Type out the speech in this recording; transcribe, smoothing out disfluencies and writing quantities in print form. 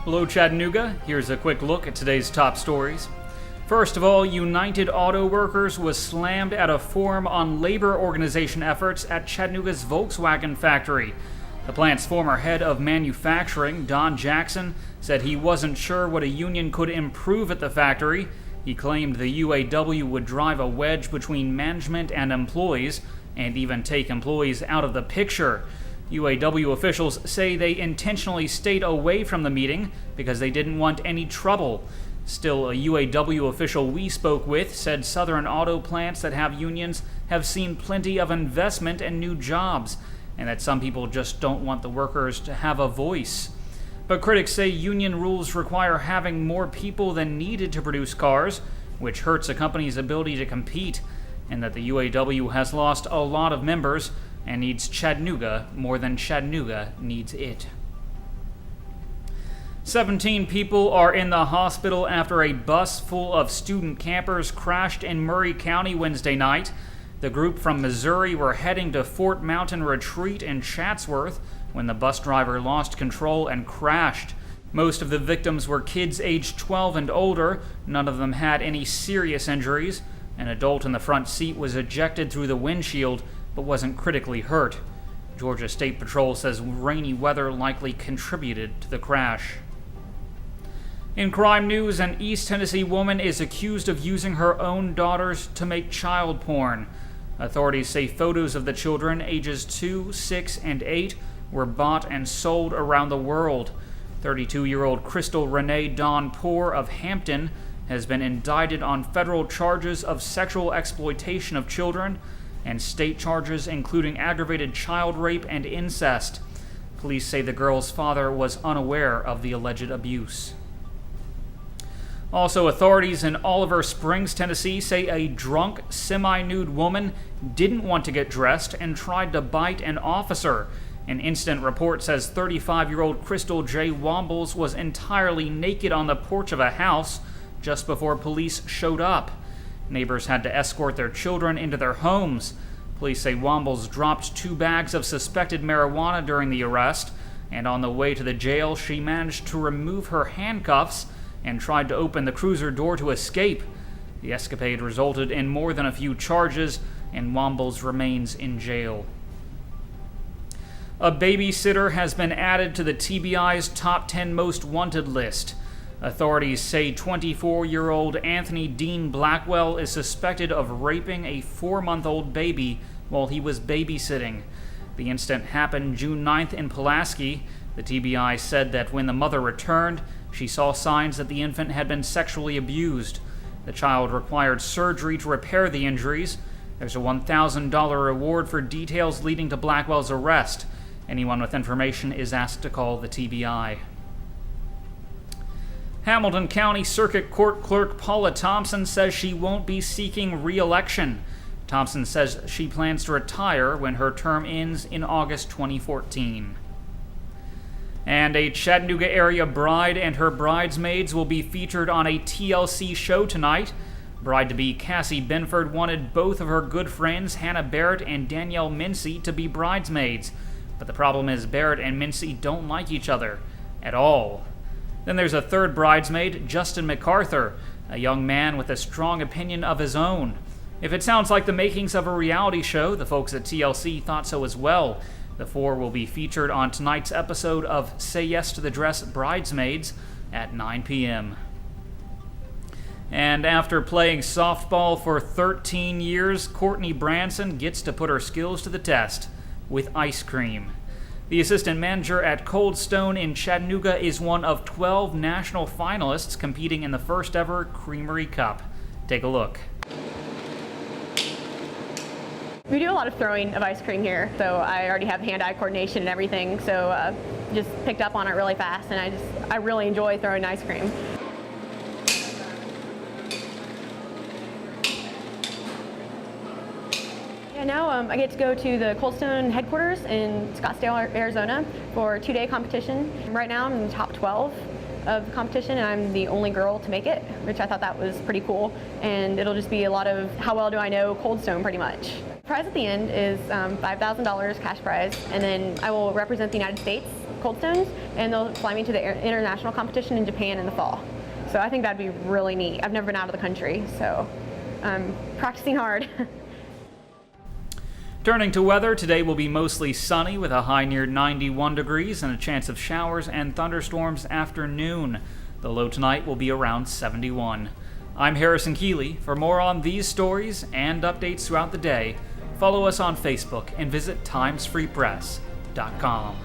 Hello Chattanooga, here's a quick look at today's top stories. First of all, United Auto Workers was slammed at a forum on labor organization efforts at Chattanooga's Volkswagen factory. The plant's former head of manufacturing, Don Jackson, said he wasn't sure what a union could improve at the factory. He claimed the UAW would drive a wedge between management and employees, and even take employees out of the picture. UAW officials say they intentionally stayed away from the meeting because they didn't want any trouble. Still, a UAW official we spoke with said Southern auto plants that have unions have seen plenty of investment and new jobs, and that some people just don't want the workers to have a voice. But critics say union rules require having more people than needed to produce cars, which hurts a company's ability to compete, and that the UAW has lost a lot of members and needs Chattanooga more than Chattanooga needs it. 17 people are in the hospital after a bus full of student campers crashed in Murray County Wednesday night. The group from Missouri were heading to Fort Mountain Retreat in Chatsworth when the bus driver lost control and crashed. Most of the victims were kids aged 12 and older. None of them had any serious injuries. An adult in the front seat was ejected through the windshield but wasn't critically hurt. Georgia State Patrol says rainy weather likely contributed to the crash. In crime news, an East Tennessee woman is accused of using her own daughters to make child porn. Authorities say photos of the children, ages 2, 6, and 8, were bought and sold around the world. 32-year-old Crystal Renee Dawn Poor of Hampton has been indicted on federal charges of sexual exploitation of children and state charges including aggravated child rape and incest. Police say the girl's father was unaware of the alleged abuse. Also, authorities in Oliver Springs, Tennessee say a drunk, semi-nude woman didn't want to get dressed and tried to bite an officer. An incident report says 35-year-old Crystal J. Wombles was entirely naked on the porch of a house just before police showed up. Neighbors had to escort their children into their homes. Police say Wombles dropped 2 bags of suspected marijuana during the arrest, and on the way to the jail, she managed to remove her handcuffs and tried to open the cruiser door to escape. The escapade resulted in more than a few charges, and Wombles remains in jail. A babysitter has been added to the TBI's top 10 most wanted list. Authorities say 24-year-old Anthony Dean Blackwell is suspected of raping a 4-month-old baby while he was babysitting. The incident happened June 9th in Pulaski. The TBI said that when the mother returned, she saw signs that the infant had been sexually abused. The child required surgery to repair the injuries. There's a $1,000 reward for details leading to Blackwell's arrest. Anyone with information is asked to call the TBI. Hamilton County Circuit Court Clerk Paula Thompson says she won't be seeking re-election. Thompson says she plans to retire when her term ends in August 2014. And a Chattanooga area bride and her bridesmaids will be featured on a TLC show tonight. Bride-to-be Cassie Benford wanted both of her good friends Hannah Barrett and Danielle Mincy to be bridesmaids. But the problem is Barrett and Mincy don't like each other at all. Then there's a third bridesmaid, Justin MacArthur, a young man with a strong opinion of his own. If it sounds like the makings of a reality show, the folks at TLC thought so as well. The 4 will be featured on tonight's episode of Say Yes to the Dress Bridesmaids at 9 p.m. And after playing softball for 13 years, Courtney Branson gets to put her skills to the test with ice cream. The assistant manager at Cold Stone in Chattanooga is one of 12 national finalists competing in the first ever Creamery Cup. Take a look. We do a lot of throwing of ice cream here, so I already have hand-eye coordination and everything, so just picked up on it really fast, and I really enjoy throwing ice cream. Yeah, now I get to go to the Cold Stone headquarters in Scottsdale, Arizona for a 2-day competition. Right now I'm in the top 12 of the competition, and I'm the only girl to make it, which I thought that was pretty cool, and it'll just be a lot of how well do I know Cold Stone pretty much. Prize at the end is $5,000 cash prize, and then I will represent the United States Cold Stones, and they'll fly me to the international competition in Japan in the fall. So I think that'd be really neat. I've never been out of the country, so I'm practicing hard. Turning to weather, today will be mostly sunny with a high near 91 degrees and a chance of showers and thunderstorms after noon. The low tonight will be around 71. I'm Harrison Keeley. For more on these stories and updates throughout the day, follow us on Facebook and visit timesfreepress.com.